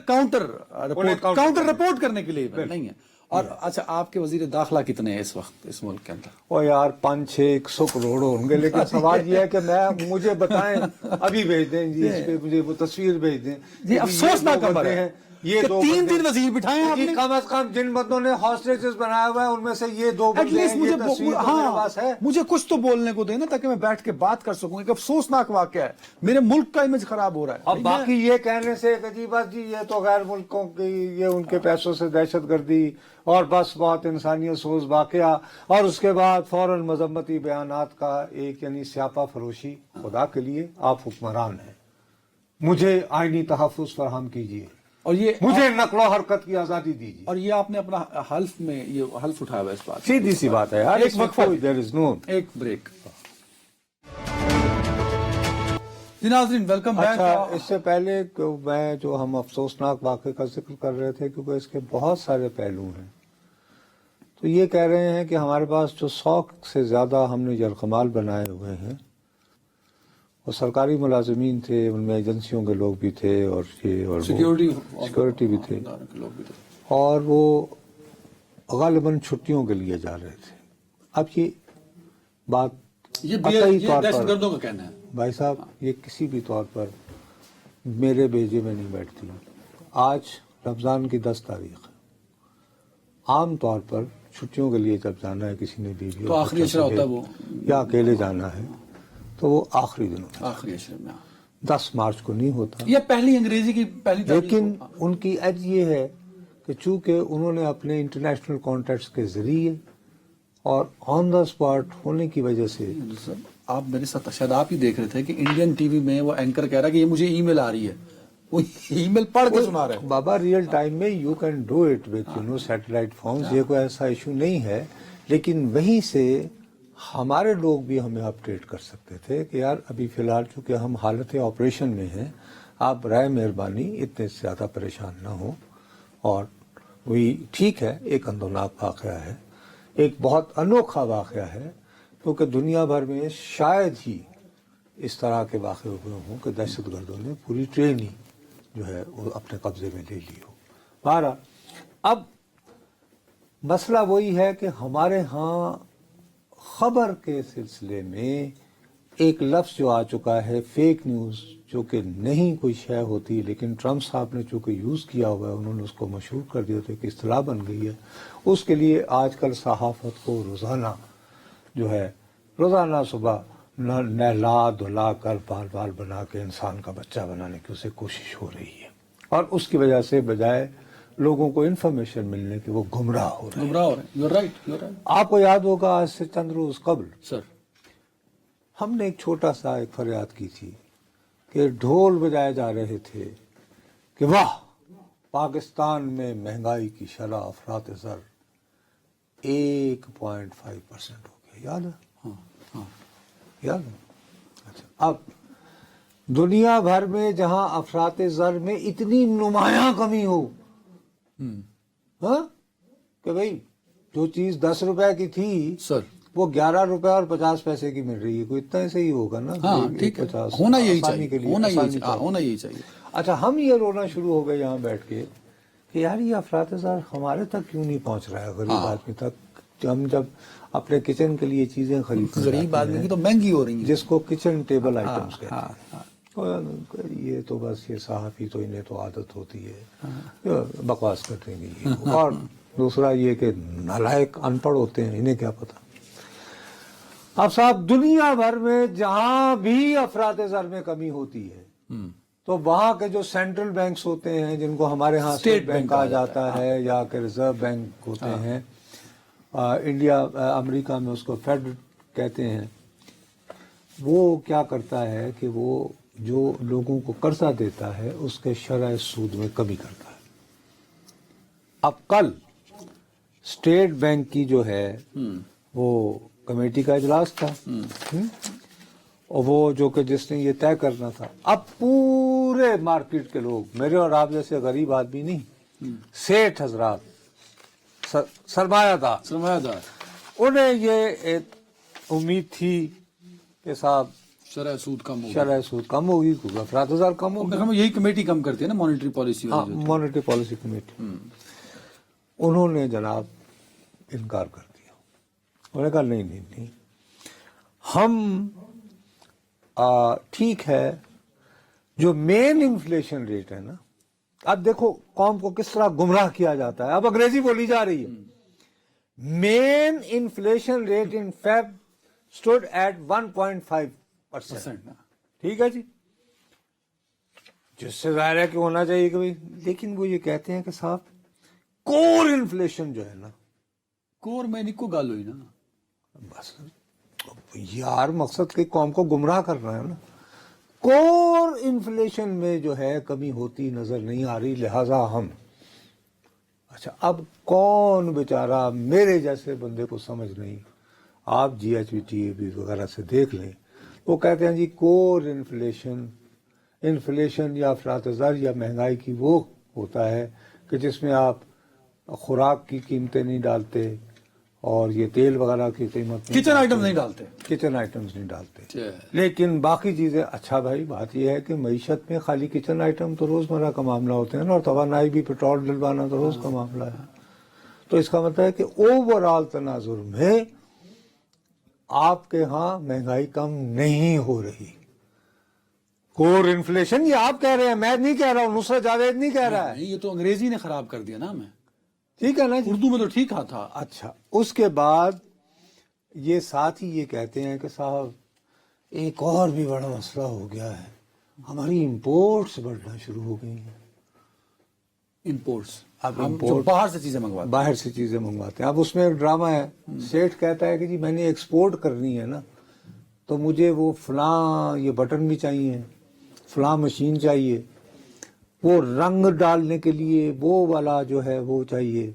رپورٹ کرنے کے لیے نہیں ہے۔ اور اچھا آپ کے وزیر داخلہ کتنے ہیں اس وقت اس ملک کے اندر؟ او یار 500-600 کروڑ ہوں گے، لیکن سوال یہ ہے کہ مجھے بتائیں، ابھی بھیج دیں جی، اس پہ مجھے وہ تصویر بھیج دیں جی، افسوسناک خبر ہے یہ کہ دو 3 وزیر بٹھائے ہیں آپ نے۔ کم از کم جن بندوں نے ہاسٹیجز بنایا ہوا ہے ان میں سے یہ 2 بندے ہیں، یہ تصویر تو میرے پاس ہے۔ مجھے کچھ تو بولنے کو دیں نا تاکہ میں بیٹھ کے بات کر سکوں۔ ایک افسوسناک واقعہ ہے، میرے ملک کا امیج خراب ہو رہا ہے۔ اب باقی یہ کہنے سے ایک عجیب بات جی، یہ تو غیر ملکوں کی، یہ ان کے پیسوں سے دہشت گردی اور بس بہت انسانیت سوز واقعہ، اور اس کے بعد فوراً مذمتی بیانات کا ایک یعنی سیاپا فروشی۔ خدا کے لیے آپ حکمران ہیں، مجھے آئینی تحفظ فراہم کیجیے اور یہ مجھے نقل و حرکت کی آزادی دیجیے۔ اور یہ آپ نے اپنا حلف میں یہ حلف اٹھایا ہوا ہے اس بات، سیدھی سی بات ہے یار، ایک وقفہ، there is no ایک بریک۔ جی ناظرین ویلکم بیک۔ اچھا اس سے پہلے کہ میں جو ہم افسوسناک واقعے کا ذکر کر رہے تھے کیونکہ اس کے بہت سارے پہلو ہیں، تو یہ کہہ رہے ہیں کہ ہمارے پاس جو 100 سے زیادہ ہم نے یرغمال بنائے ہوئے ہیں، وہ سرکاری ملازمین تھے، ان میں ایجنسیوں کے لوگ بھی تھے اور یہ اور سیکورٹی بھی تھے، اور وہ غالباً چھٹیوں کے لیے جا رہے تھے۔ اب یہ بات قطعی طور دہشت پر گردوں کا کہنا ہے بھائی صاحب، یہ کسی بھی طور پر میرے بیجے میں نہیں بیٹھتی۔ آج رمضان کی 10 تاریخ ہے، عام طور پر چھٹیوں کے لیے جب جانا ہے کسی نے بیوی تو آخری اشرا ہوتا ہے وہ، یا اکیلے جانا ہے تو وہ آخری دنوں میں، آخری اشرے میں 10 مارچ کو نہیں ہوتا۔ یہ پہلی انگریزی کی پہلی تاریخ لیکن ان کی ایج یہ ہے کہ چونکہ انہوں نے اپنے انٹرنیشنل کانٹیکٹس کے ذریعے اور آن دا اسپاٹ ہونے کی وجہ سے، آپ میرے ساتھ شاید آپ ہی دیکھ رہے تھے کہ انڈین ٹی وی میں وہ اینکر کہہ رہا ہے کہ یہ مجھے ای میل آ رہی ہے، وہ ای میل پڑھ کے سنا رہے ہیں۔ بابا ریئل ٹائم میں you can do it with satellite phones, یہ کوئی ایسا ایشو نہیں ہے، لیکن وہیں سے ہمارے لوگ بھی ہمیں اپڈیٹ کر سکتے تھے کہ یار ابھی فی الحال چونکہ ہم حالت آپریشن میں ہیں، آپ برائے مہربانی اتنے زیادہ پریشان نہ ہوں۔ اور وہی ٹھیک ہے، ایک اندوناک واقعہ ہے، ایک بہت انوکھا واقعہ ہے، کیونکہ دنیا بھر میں شاید ہی اس طرح کے واقع ہوئے ہوں کہ دہشت گردوں نے پوری ٹرین ہی جو ہے وہ اپنے قبضے میں لے لی ہو۔ بہرحال اب مسئلہ وہی ہے کہ ہمارے ہاں خبر کے سلسلے میں ایک لفظ جو آ چکا ہے فیک نیوز، جو کہ نہیں کوئی شے ہوتی، لیکن ٹرمپ صاحب نے چونکہ یوز کیا ہوا ہے، انہوں نے اس کو مشہور کر دیا تو ایک اصطلاح بن گئی ہے۔ اس کے لیے آج کل صحافت کو روزانہ جو ہے، روزانہ صبح نہلا دھلا کر بال بال بنا کے انسان کا بچہ بنانے کی اسے کوشش ہو رہی ہے، اور اس کی وجہ سے بجائے لوگوں کو انفارمیشن ملنے کی وہ گمراہ ہو رہے ہیں۔ You're right. آپ کو یاد ہوگا آج سے چند روز قبل سر ہم نے ایک چھوٹا سا ایک فریاد کی تھی کہ ڈھول بجائے جا رہے تھے کہ واہ پاکستان میں مہنگائی کی شرح افراط زر 1.5% ہو گیا، یاد ہے؟ یاد ہے؟ اچھا، اب دنیا بھر میں جہاں افراط زر میں اتنی نمایاں کمی ہو، ہاں، کہ بھئی جو چیز 10 روپے کی تھی سر وہ 11 روپے اور 50 پیسے کی مل رہی ہے, کوئی اتنا ایسے ہی ہوگا نا. ہاں ٹھیک ہے, ہونا یہی آسانی کے چاہیے, لیے, ہونا آسانی یہی پر. ہونا یہی چاہیے. اچھا, ہم یہ رونا شروع ہو گئے یہاں بیٹھ کے کہ یار یہ افراط زر ہمارے تک کیوں نہیں پہنچ رہا ہے, غریب آدمی تک. ہم جب اپنے کچن کے لیے چیزیں خریدتے غریب آدمی کی تو مہنگی ہو رہی ہے, جس کو کچن ٹیبل آئٹمس کہتے ہیں, یہ تو بس یہ صحافی تو انہیں تو عادت ہوتی ہے بکواس کرنے کی. اور دوسرا یہ کہ نالائق ان پڑھ ہوتے ہیں, انہیں کیا پتا. اب صاحب دنیا بھر میں جہاں بھی افراط زر میں کمی ہوتی ہے تو وہاں کے جو سینٹرل بینکس ہوتے ہیں, جن کو ہمارے ہاں اسٹیٹ بینک کہا جاتا ہے یا کہ ریزرو بینک ہوتے ہیں, انڈیا امریکہ میں اس کو فیڈ کہتے ہیں, وہ کیا کرتا ہے کہ وہ جو لوگوں کو قرضہ دیتا ہے اس کے شرح سود میں کمی کرتا ہے. اب کل اسٹیٹ بینک کی جو ہے وہ کمیٹی کا اجلاس تھا, اور وہ جو کہ جس نے یہ طے کرنا تھا, اب پورے مارکیٹ کے لوگ, میرے اور آپ جیسے غریب آدمی نہیں, سیٹھ حضرات, سرمایہ دار, انہیں یہ ایک امید تھی کہ صاحب شرح سود کم ہوگی, شرح سود کم ہوگی, کیونکہ افراط زر کم ہوگی. یہی کمیٹی کم کرتی ہے نا, مانیٹری پالیسی. ہاں, مانیٹری پالیسی کمیٹی. انہوں نے جناب انکار کر دیا. انہوں نے کہا نہیں, ہم ٹھیک ہے, جو مین انفلیشن ریٹ ہے نا, اب دیکھو قوم کو کس طرح گمراہ کیا جاتا ہے, اب انگریزی بولی جا رہی ہے. Main inflation rate in Feb stood at 1.5%. ٹھیک ہے جی, جس سے ظاہر ہے کہ ہونا چاہیے کہ لیکن وہ یہ کہتے ہیں کہ صاحب کور انفلیشن جو ہے نا, کور میں نہیں کو گال ہوئی نا, بس یار مقصد کہ قوم کو گمراہ کرنا ہے نا, کور انفلیشن میں جو ہے کمی ہوتی نظر نہیں آ رہی, لہذا ہم. اچھا, اب کون بیچارہ میرے جیسے بندے کو سمجھ نہیں, آپ G H T A B وغیرہ سے دیکھ لیں, وہ کہتے ہیں جی کور انفلیشن یا افراط زر یا مہنگائی کی وہ ہوتا ہے کہ جس میں آپ خوراک کی قیمتیں نہیں ڈالتے اور یہ تیل وغیرہ کی قیمت کچن آئٹم نہیں ڈالتے, کچن آئٹمز نہیں ڈالتے, لیکن باقی چیزیں. اچھا بھائی, بات یہ ہے کہ معیشت میں خالی کچن آئٹم تو روزمرہ کا معاملہ ہوتے ہیں نا, اور توانائی بھی, پیٹرول ڈلوانا تو روز کا معاملہ ہے. تو اس کا مطلب ہے کہ اوور آل تناظر میں آپ کے ہاں مہنگائی کم نہیں ہو رہی. کور انفلیشن یہ آپ کہہ رہے ہیں, میں نہیں کہہ رہا ہوں, نصرت جاوید نہیں کہہ رہا ہے. یہ تو انگریزی نے خراب کر دیا نا ہمیں, ٹھیک ہے نا, اردو میں تو ٹھیک تھا. اچھا, اس کے بعد یہ ساتھ ہی یہ کہتے ہیں کہ صاحب ایک اور بھی بڑا مسئلہ ہو گیا ہے, ہماری امپورٹس بڑھنا شروع ہو گئی ہیں. امپورٹس, اب ہم جو باہر سے چیزیں منگواتے ہیں, باہر سے چیزیں منگواتے ہیں. اب اس میں ایک ڈرامہ ہے, سیٹھ کہتا ہے کہ جی میں نے ایکسپورٹ کرنی ہے نا, تو مجھے وہ فلاں یہ بٹن بھی چاہیے, فلاں مشین چاہیے, وہ رنگ ڈالنے کے لیے وہ والا جو ہے وہ چاہیے,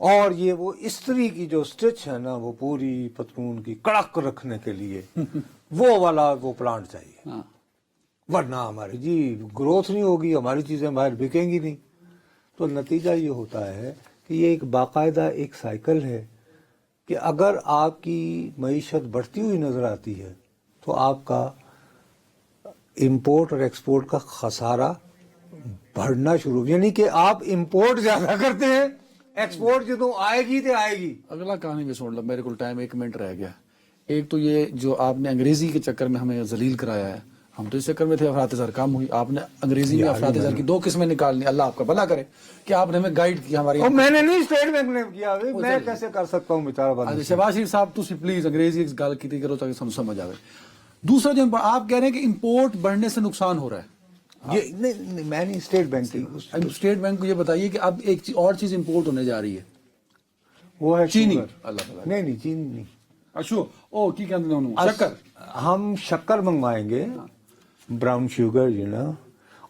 اور یہ وہ استری کی جو سٹچ ہے نا وہ پوری پتلون کی کڑک رکھنے کے لیے وہ والا وہ پلانٹ چاہیے, ورنہ ہماری جی گروتھ نہیں ہوگی, ہماری چیزیں باہر بکیں گی نہیں. تو نتیجہ یہ ہوتا ہے کہ یہ ایک باقاعدہ ایک سائیکل ہے کہ اگر آپ کی معیشت بڑھتی ہوئی نظر آتی ہے تو آپ کا امپورٹ اور ایکسپورٹ کا خسارہ بڑھنا شروع, یعنی کہ آپ امپورٹ زیادہ کرتے ہیں, ایکسپورٹ جدوں آئے گی تو آئے گی. اگلا کہانی بھی سن لو, میرے کو ٹائم 1 منٹ رہ گیا. ایک تو یہ جو آپ نے انگریزی کے چکر میں ہمیں ذلیل کرایا ہے, ہم تو اس چکر میں تھے افراط زر کم ہوئی, آپ نے انگریزی میں افراط زر کی 2 قسمیں نکالنی. اللہ آپ کا بھلا کرے کہ آپ نے ہمیں گائیڈ کیا ہماری. میں نے نہیں, اسٹیٹ بینک نے کیا, میں کیسے کر سکتا ہوں بیچارہ بندہ. شہباز شریف صاحب تھی پلیز انگریزی گل کی کرو تاکہ ہم سمجھ آئے. دوسرا جو آپ کہہ رہے ہیں کہ امپورٹ بڑھنے سے نقصان ہو رہا ہے, یہ نہیں, میں نہیں اسٹیٹ بینک کی. اسٹیٹ بینک کو یہ بتائیے کہ اب ایک اور چیز امپورٹ ہونے جا رہی ہے, وہ ہے چینی. اللہ تعالیٰ, نہیں چینی نہیں, اشو او کی کہتے ہیں شکر. ہم شکر منگوائیں گے, براؤن شوگر جو نا,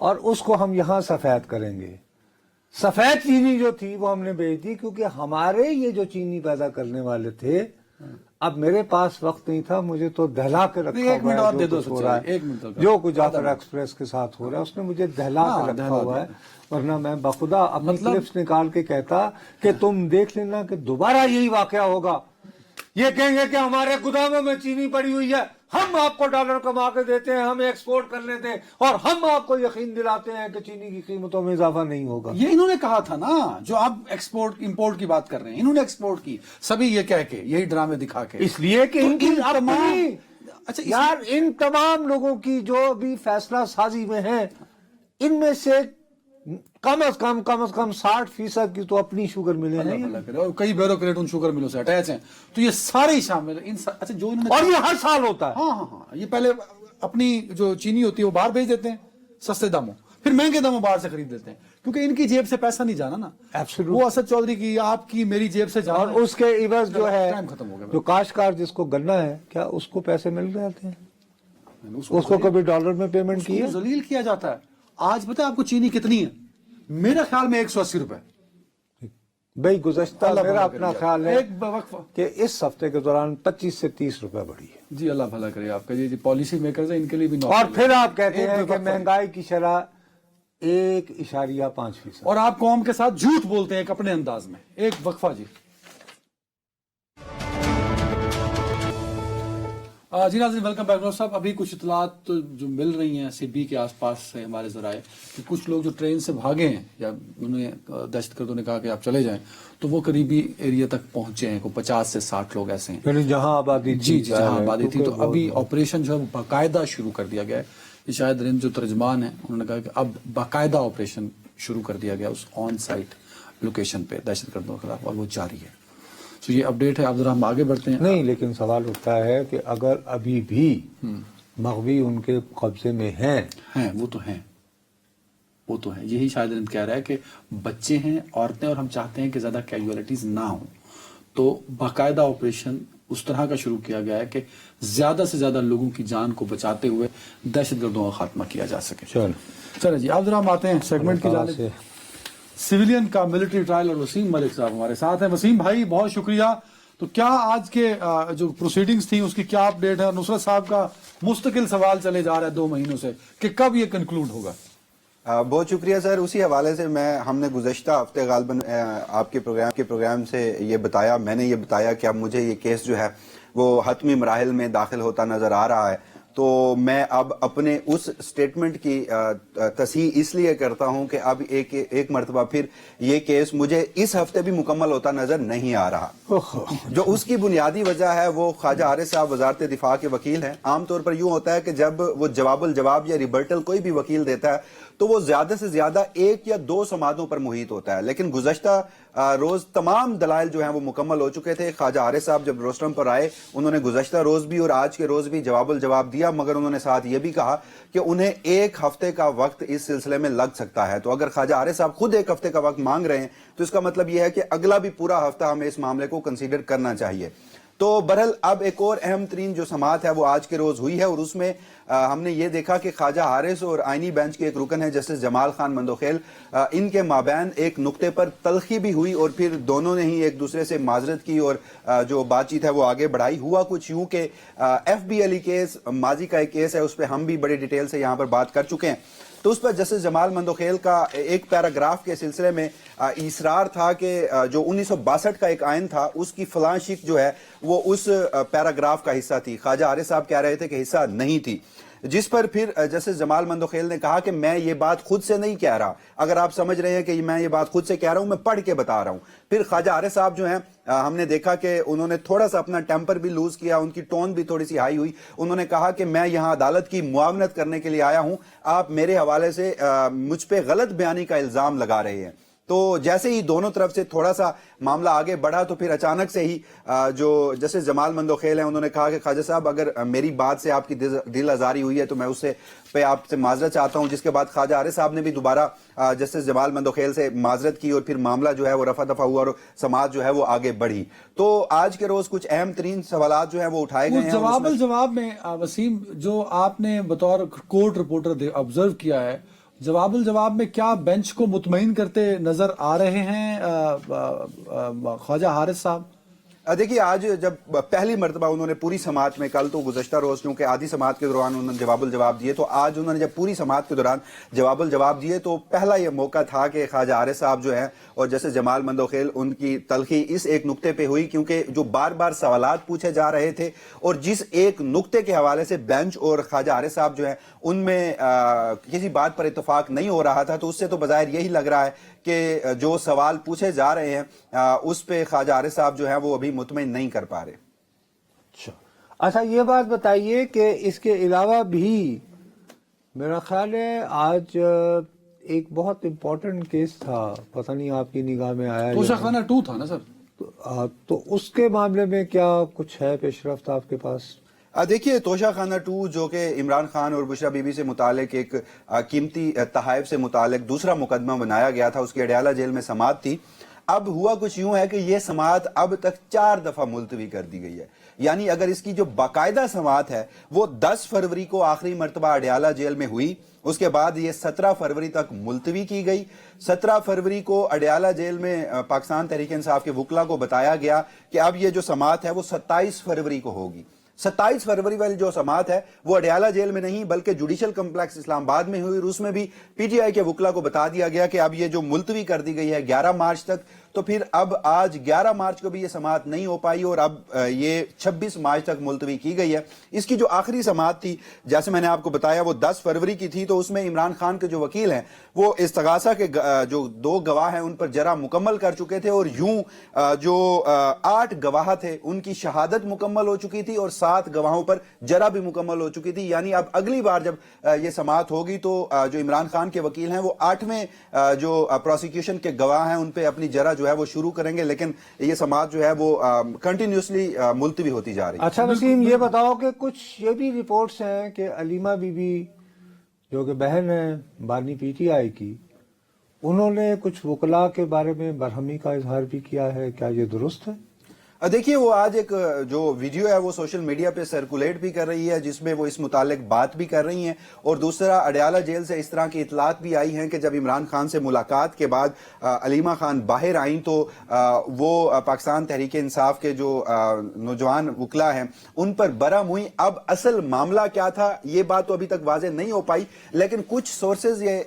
اور اس کو ہم یہاں سفید کریں گے. سفید چینی جو تھی وہ ہم نے بیچ دی, کیونکہ ہمارے یہ جو چینی پیدا کرنے والے تھے, اب میرے پاس وقت نہیں تھا, مجھے تو دہلا کے رکھا ہوا ہے جو کچھ جعفر ایکسپریس کے ساتھ ہو رہا ہے, اس نے مجھے دہلا کے رکھا ہوا ہے. ورنہ میں بخدا اپنی کلپس نکال کے کہتا کہ تم دیکھ لینا کہ دوبارہ یہی واقعہ ہوگا ये कहेंगे कि हमारे गोदामों में चीनी पड़ी हुई है, हम आपको डॉलर कमा के देते हैं, हम एक्सपोर्ट कर लेते हैं और हम आपको यकीन दिलाते हैं कि चीनी की कीमतों में इजाफा नहीं होगा। ये इन्होंने कहा था ना, जो आप एक्सपोर्ट इंपोर्ट की बात कर रहे हैं, इन्होंने एक्सपोर्ट की, सभी ये कह के, यही ड्रामे दिखा के। इसलिए कि तो इनकी इन तमाम- अपनी अच्छा यार इन तमाम लोगों की जो भी फैसला साजी में है, इनमें से कम से कम 60% की तो अपनी शुगर मिले अल्लाह हैं भला करे, और कई ब्यूरोक्रेट उन शुगर मिलों से अटैच हैं, तो ये सारे ही शामिल हैं। अच्छा जो इन्होंने, और ये हर साल होता है। हाँ, ये पहले अपनी जो चीनी होती है वो बाहर भेज देते हैं सस्ते दामों, फिर महंगे दामों बाहर से खरीद लेते हैं, क्योंकि इनकी जेब से पैसा नहीं जाना ना। Absolute। वो असद चौधरी की, आपकी, मेरी जेब से जाना, और उसके इवज जो है, टाइम खत्म हो गया। जो काश्तकार जिसको गन्ना है, क्या उसको पैसे मिल जाते हैं? उसको उसको कभी डॉलर में पेमेंट की है? उसको जलील किया जाता है। आज पता है आपको चीनी कितनी है? मेरा ख्याल में 180 रुपए। भाई गुज़श्ता अल्लाह मेरा भला अपना करे। ख्याल है एक वक्फा कि इस हफ्ते के दौरान 25 से 30 रुपए बढ़ी है। जी, अल्लाह भला करे आपका। जी पॉलिसी मेकर्स है, इनके लिए भी नौकरी और है। फिर आप कहते एक हैं कि वक्फा। महंगाई की शरह 1.5%। और आप कौम के साथ झूठ बोलते हैं एक अपने अंदाज में। एक वक्फा जी। जी नाज़रीन, वेलकम बैक। साहब, अभी कुछ इतलात तो जो मिल रही हैं सिब्बी के आसपास से हमारे ज़राए, कि कुछ लोग जो ट्रेन से भागे हैं या उन्हें दहशतगर्दों ने कहा कि आप चले जाएं, तो वो करीबी एरिया तक पहुंचे हैं। को 50 से 60 लोग ऐसे हैं। यानी जहां आबादी जी, जहां आबादी थी। तो क्योंकि अभी ऑपरेशन जो है बाकायदा शुरू कर दिया गया है। ये शायद रिंद जो तर्जमान है उन्होंने कहा कि अब बाकायदा ऑपरेशन शुरू कर दिया गया उस ऑन साइट लोकेशन पे दहशतगर्दों के खिलाफ, और वो जारी है। तो ये अपडेट है। अब जरा हम आगे बढ़ते हैं। नहीं, लेकिन सवाल उठता है कि अगर अभी भी मग़वी उनके कब्जे में हैं, वो तो हैं, वो तो है। यही शायद रिंद कह रहा है कि बच्चे हैं, औरतें, और हम चाहते हैं कि ज्यादा कैजुअलिटीज ना हो, तो बाकायदा ऑपरेशन उस तरह का शुरू किया गया है कि ज्यादा से ज्यादा लोगों की जान को बचाते हुए दहशतगर्दों का खात्मा किया जा सके। चलो जी, अब जरा हम आते हैं सेगमेंट की जानिब। सिविलियन का मिलिट्री ट्रायल, और वसीम मलिक साहब हमारे साथ हैं। वसीम भाई, बहुत शुक्रिया। तो क्या आज के जो प्रोसीडिंग्स थी उसकी क्या अपडेट है? नुसरत साहब का मुस्तकिल सवाल चले जा रहा है 2 महीनों से कि कब ये कंक्लूड होगा? बहुत शुक्रिया सर। उसी हवाले से हमने गुज़श्ता हफ्ते गालबन आपके प्रोग्राम से मैंने ये बताया कि अब मुझे ये केस जो है वो हतमी मराहिल में दाखिल होता नजर आ रहा है। तो मैं अब अपने उस स्टेटमेंट की तस्हीह इसलिए करता हूं कि अब एक मरतबा फिर ये केस मुझे इस हफ्ते भी मुकम्मल होता नजर नहीं आ रहा। जो उसकी बुनियादी वजह है वो ख्वाजा आरिफ साहब वजारत दिफा के वकील हैं। आमतौर पर यूं होता है कि जब वो जवाबुल जवाब या रिबर्टल कोई भी वकील देता है तो वो ज्यादा से ज्यादा 1 या 2 समातों पर मुहित होता है। लेकिन गुज़श्ता रोज तमाम दलाइल जो हैं वो मुकम्मल हो चुके थे। ख्वाजा आरिफ साहब जब रोस्टरम पर आए, उन्होंने गुज़श्ता रोज भी और आज के रोज भी जवाबुल जवाब दिया, मगर उन्होंने साथ ये भी कहा कि उन्हें 1 हफ्ते का वक्त इस सिलसिले में लग सकता है। तो अगर ख्वाजा आरिफ साहब खुद 1 हफ्ते का वक्त मांग रहे हैं तो इसका मतलब यह है कि अगला भी पूरा हफ्ता हमें इस मामले को कंसीडर करना चाहिए। तो बहरहाल अब एक और अहम तरीन जो समात है वो आज के रोज हुई है, और उसमें हमने ये देखा कि ख्वाजा हारिस और आइनी बेंच के एक रुकन है जस्टिस जमाल खान मंदोखेल, इनके माबैन एक नुक्ते पर तलखी भी हुई और फिर दोनों ने ही एक दूसरे से माजरत की और जो बातचीत है वो आगे बढ़ाई। हुआ कुछ यूं कि FBLE केस माजी का एक केस है, उस पर हम भी बड़ी डिटेल से यहाँ पर बात कर चुके हैं। तो उस पर जस्टिस जमाल मंदोखेल का एक पैराग्राफ के सिलसिले में इसरार था कि जो 1962 का एक आइन था उसकी फलां शिक जो है वो उस पैराग्राफ का हिस्सा थी। ख्वाजा आरिफ साहब कह रहे थे कि हिस्सा नहीं थी, जिस पर फिर जस्टिस जमाल मंदोखेल ने कहा कि मैं ये बात खुद से नहीं कह रहा, अगर आप समझ रहे हैं कि मैं ये बात खुद से कह रहा हूं, मैं पढ़ के बता रहा हूं। फिर ख्वाजा आरिफ साहब जो हैं हमने देखा कि उन्होंने थोड़ा सा अपना टेम्पर भी लूज किया, उनकी टोन भी थोड़ी सी हाई हुई। उन्होंने कहा कि मैं यहां अदालत की मुआवनत करने के लिए आया हूं, आप मेरे हवाले से मुझ पे गलत बयानी का इल्जाम लगा रहे हैं। तो जैसे ही दोनों तरफ से थोड़ा सा मामला आगे बढ़ा तो फिर अचानक से ही जो जस्टिस जमाल मंदोखेल हैं उन्होंने कहा कि ख्वाजा साहब अगर मेरी बात से आपकी दिल आजारी हुई है तो मैं उससे पे आपसे माजरत चाहता हूं। जिसके बाद ख्वाजा आरिफ साहब ने भी दोबारा जस्टिस जमाल मंदोखेल से माजरत की और फिर मामला जो है वो रफा दफा हुआ और समाज जो है वो आगे बढ़ी। तो आज के रोज कुछ अहम तरीन सवाल जो है वो उठाए गए हैं। जवाब में वसीम, जो आपने बतौर कोर्ट रिपोर्टर ऑब्जर्व किया है, जवाबुल जवाब में क्या बेंच को मुतमईन करते नजर आ रहे हैं ख्वाजा हारिस साहब? देखिए आज जब पहली मर्तबा उन्होंने पूरी समात में, कल तो गुज़श्ता रोज क्योंकि आधी समात के दौरान उन्होंने जवाब दिए, तो आज उन्होंने जब पूरी समात के दौरान जवाब दिए तो पहला ये मौका था कि ख्वाजा आरिफ साहब जो हैं और जैसे जमाल मंदोखेल, उनकी तलखी इस एक नुक्ते पे हुई क्योंकि जो बार बार सवालात पूछे जा रहे थे और जिस एक नुक्ते के हवाले से बेंच और ख्वाजा आरिफ साहब जो हैं उनमें किसी बात पर इत्तफाक नहीं हो रहा था, तो उससे तो बज़ाहिर यही लग रहा है कि जो सवाल पूछे जा रहे हैं उस पे ख्वाजा आरिफ साहब जो हैं वो अभी मुतमईन नहीं कर पा रहे। अच्छा, ये बात बताइए कि इसके अलावा भी मेरा ख्याल है आज एक बहुत इम्पोर्टेंट केस था, पता नहीं आपकी निगाह में आया? तोशाखाना 2 था ना सर? तो उसके मामले में क्या कुछ है पेशरफ्त आपके पास? देखिए तोशाखाना 2 जो कि इमरान खान और बुशरा बीबी से मुतालिक एक कीमती तहाइफ से मुतालिक दूसरा मुकदमा बनाया गया था, उसकी अडयाला जेल में समात थी। अब हुआ कुछ यूं है कि यह समात अब तक 4 दफा मुलतवी कर दी गई है। यानी अगर इसकी जो बाकायदा समात है वो 10 फरवरी को आखिरी मरतबा अडयाला जेल में हुई, उसके बाद ये 17 फरवरी तक मुलतवी की गई। 17 फरवरी को अडयाला जेल में पाकिस्तान तहरीक इंसाफ के वकला को बताया गया कि अब ये जो समात है वो 27 फरवरी को होगी। 27 फरवरी वाली जो समात है वो अडयाला जेल में नहीं बल्कि जुडिशल कम्प्लेक्स इस्लामाबाद में हुई और उसमें भी पीटीआई के वकला को बता दिया गया कि अब ये जो मुलतवी कर दी गई है 11 मार्च तक, तो फिर अब आज 11 मार्च को भी ये समात नहीं हो पाई और अब ये 26 मार्च तक मुलतवी की गई है। इसकी जो आखिरी समात थी जैसे मैंने आपको बताया वो 10 फरवरी की थी, तो उसमें इमरान खान के जो वकील हैं वो इस्तगासा के जो 2 गवाह हैं उन पर जरा मुकम्मल कर चुके थे और यूं जो 8 गवाह थे उनकी शहादत मुकम्मल हो चुकी थी और 7 गवाहों पर जरा भी मुकम्मल हो चुकी थी। यानी अब अगली बार जब ये समात होगी तो जो इमरान खान के वकील हैं वो 8वें जो प्रोसिक्यूशन के गवाह हैं उन पे अपनी जरा जो है वो शुरू करेंगे, लेकिन ये समात जो है वो कंटिन्यूसली मुलतवी होती जा रही है। अच्छा वसीम, ये बताओ कि कुछ ये भी रिपोर्ट्स हैं कि अलीमा बीबी जो कि बहन है बानी पीटीआई की, उन्होंने कुछ वकला के बारे में बरहमी का इजहार भी किया है, क्या ये दुरुस्त है? देखिए वो आज एक जो वीडियो है वो सोशल मीडिया पे सर्कुलेट भी कर रही है जिसमें वो इस मुतालिक बात भी कर रही हैं और दूसरा अडयाला जेल से इस तरह की इतलात भी आई हैं कि जब इमरान खान से मुलाकात के बाद अलीमा खान बाहर आईं तो वो पाकिस्तान तहरीक इंसाफ के जो नौजवान वकला हैं उन पर बरहम हुई। अब असल मामला क्या था ये बात तो अभी तक वाज़ेह नहीं हो पाई, लेकिन कुछ सोर्सेज ये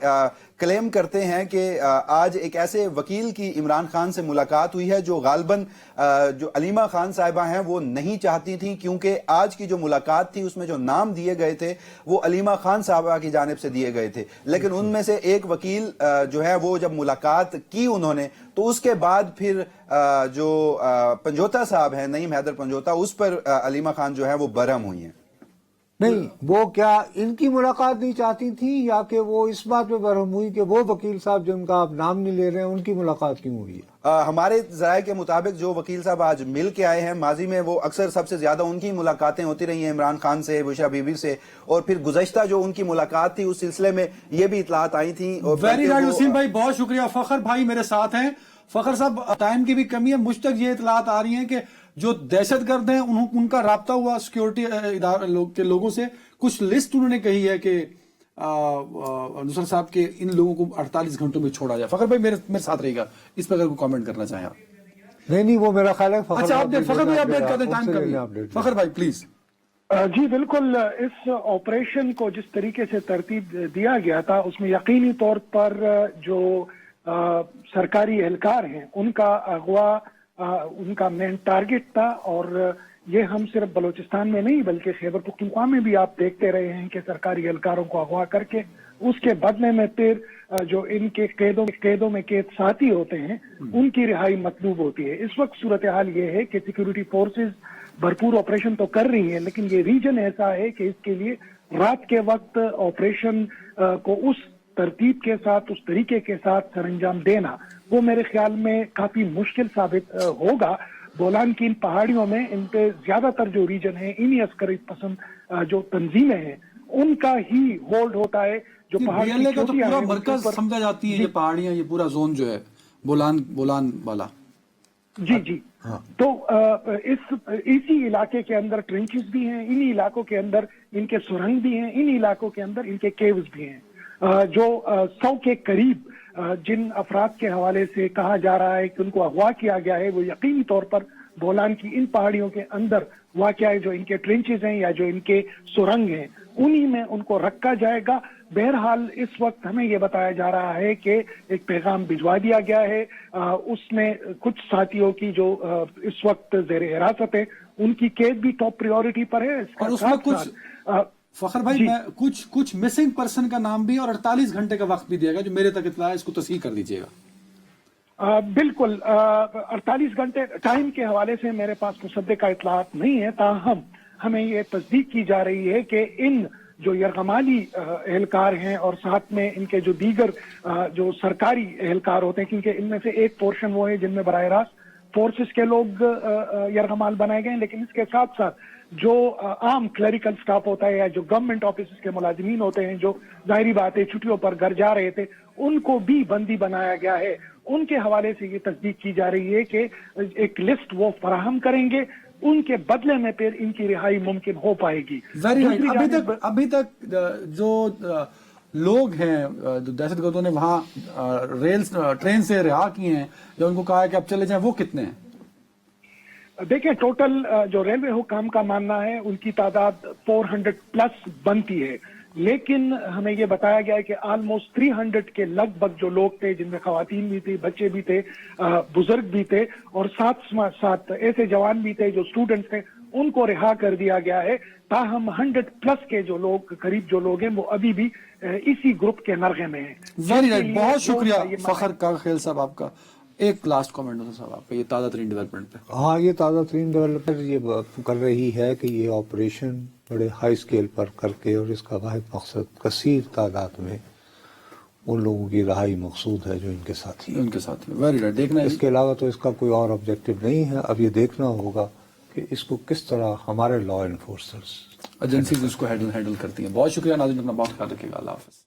क्लेम करते हैं कि आज एक ऐसे वकील की इमरान खान से मुलाकात हुई है जो गालबन जो अलीमा खान साहिबा हैं वो नहीं चाहती थी, क्योंकि आज की जो मुलाकात थी उसमें जो नाम दिए गए थे वो अलीमा खान साहिबा की जानिब से दिए गए थे, लेकिन उनमें से एक वकील जो है वो जब मुलाकात की उन्होंने तो उसके बाद फिर जो पंजोता साहब हैं, नईम हैदर पंजोता, उस पर अलीमा खान जो है वो बरहम हुई हैं। नहीं, वो क्या इनकी मुलाकात नहीं चाहती थी या कि वो इस बात पे बरहम हुई कि वो वकील साहब जिनका आप नाम नहीं ले रहे हैं उनकी मुलाकात क्यों हुई है? हमारे ज़राए के मुताबिक जो वकील साहब आज मिल के आए हैं, माजी में वो अक्सर सबसे ज्यादा उनकी मुलाकातें होती रही हैं इमरान खान से, बुशरा बीबी से, और फिर गुज़श्ता जो उनकी मुलाकात थी उस सिलसिले में ये भी इतलात आई थी। वेरी राइट वसीम भाई, बहुत शुक्रिया। फखर भाई मेरे साथ हैं। फखर साहब, टाइम की भी कमी है, मुझ तक ये इतलात आ रही हैं कि जो दहशतगर्द हैं उनका राब्ता हुआ सिक्योरिटी के लोगों से, कुछ लिस्ट उन्होंने कही है कि नुसरत साहब के इन लोगों को 48 घंटों में छोड़ा जाए। फखर भाई मेरे साथ रहेगा, इस पर अगर कोई कमेंट करना चाहें आप। नहीं, वो मेरा ख्याल है अच्छा फखर भाई अपडेट कर दें, टाइम कमी। फखर भाई प्लीज। जी बिल्कुल, इस ऑपरेशन को जिस तरीके से तरतीब दिया गया था उसमें यकीनी तौर पर जो सरकारी एहलकार हैं उनका अगवा उनका मेन टारगेट था, और ये हम सिर्फ बलूचिस्तान में नहीं बल्कि खैबर पख्तूनख्वा में भी आप देखते रहे हैं कि सरकारी एहलकारों को अगवा करके उसके बदले में फिर जो इनके कैदों में कैद साथी होते हैं उनकी रिहाई मतलूब होती है। इस वक्त सूरत हाल ये है कि सिक्योरिटी फोर्सेस भरपूर ऑपरेशन तो कर रही है, लेकिन ये रीजन ऐसा है कि इसके लिए रात के वक्त ऑपरेशन को उस तरतीब के साथ, उस तरीके के साथ सरंजाम देना वो मेरे ख्याल में काफी मुश्किल साबित होगा। बोलान की इन पहाड़ियों में इन पे ज्यादातर जो रीजन है इन्हीं अस्करी पसंद जो तंजीमें हैं उनका ही होल्ड होता है। जो पहाड़ की तो पूरा मरकज समझा जाती है ये पहाड़ियां, ये पूरा जोन जो है बोलान वाला। जी जी हाँ। तो इसी इलाके के अंदर ट्रेंचेस भी हैं, इन्हीं इलाकों के अंदर इनके सुरंग भी हैं, इन इलाकों के अंदर इनके केव्स भी हैं। जो 100 के करीब जिन अफराद के हवाले से कहा जा रहा है कि उनको अगवा किया गया है वो यकीनी तौर पर बोलान की इन पहाड़ियों के अंदर वाक़या है, जो इनके ट्रेंचेस हैं या जो इनके सुरंग हैं, उन्हीं में उनको रखा जाएगा। बहरहाल इस वक्त हमें ये बताया जा रहा है कि एक पैगाम भिजवा दिया गया है। उसमें कुछ साथियों की जो इस वक्त जेर हिरासत है, उनकी केस भी टॉप प्रायोरिटी पर है। और उसमें कुछ फखर भाई, मैं कुछ मिसिंग पर्सन का नाम भी और 48 घंटे का वक्त भी दिया गया, जो मेरे तक इत्तला है, इसको तस्हीह कर दीजिएगा। बिल्कुल 48 घंटे टाइम के हवाले से मेरे पास मुसद्दे का इत्तलात नहीं है, ताहम हमें ये तस्दीक की जा रही है कि इन जो यरगमाली एहलकार हैं और साथ में इनके जो दीगर जो सरकारी एहलकार होते हैं, क्योंकि इनमें से एक पोर्शन वो है जिनमें बराह रास्त फोर्सेस के लोग यरगमाल बनाए गए हैं, लेकिन इसके साथ साथ जो आम क्लरिकल स्टाफ होता है या जो गवर्नमेंट ऑफिस के मुलाजिमीन होते हैं, जो जाहिर बात है छुट्टियों पर घर जा रहे थे, उनको भी बंदी बनाया गया है। उनके हवाले से ये तस्दीक की जा रही है कि एक लिस्ट वो फराहम करेंगे, उनके बदले में फिर इनकी रिहाई मुमकिन हो पाएगी। अभी तक जो लोग हैं जो दहशतगर्दों ने वहां ट्रेन से रिहा किए हैं, जो उनको कहा है कि अब चले जाएं, वो कितने हैं? देखिए, टोटल जो रेलवे हुकाम का मानना है उनकी तादाद 400 प्लस बनती है, लेकिन हमें ये बताया गया है कि ऑलमोस्ट 300 के लगभग जो लोग थे, जिनमें खवातीन भी थी, बच्चे भी थे, बुजुर्ग भी थे और साथ ऐसे जवान भी थे जो स्टूडेंट्स थे, उनको रिहा कर दिया गया है। ताहम 100 प्लस के जो लोग, करीब जो लोग हैं, वो अभी भी इसी ग्रुप के नरगे में हैं। वेरी राइट, बहुत शुक्रिया फखर काखेल साहब आपका। एक लास्ट कमेंट हो साहब आपका ये ताज़ा तरीन डेवलपमेंट पे। हाँ, ये ताज़ा तरीन डेवलपमेंट ये कर रही है कि ये ऑपरेशन बड़े हाई स्केल पर करके, और इसका वाहिद मकसद कसीर तादाद में उन लोगों की रहाई मकसूद है जो इनके साथी हैं। उनके साथ में वेरी राइट, देखना इसके अलावा तो इसका कोई और ऑब्जेक्टिव नहीं है। अब ये देखना होगा कि इसको किस तरह हमारे लॉ एनफोर्सर्स एजेंसीज इसको हैंडल करती हैं। बहुत शुक्रिया नाज़रीन, अपना बहुत ख्याल रखिएगा। अल्लाह हाफ़िज़।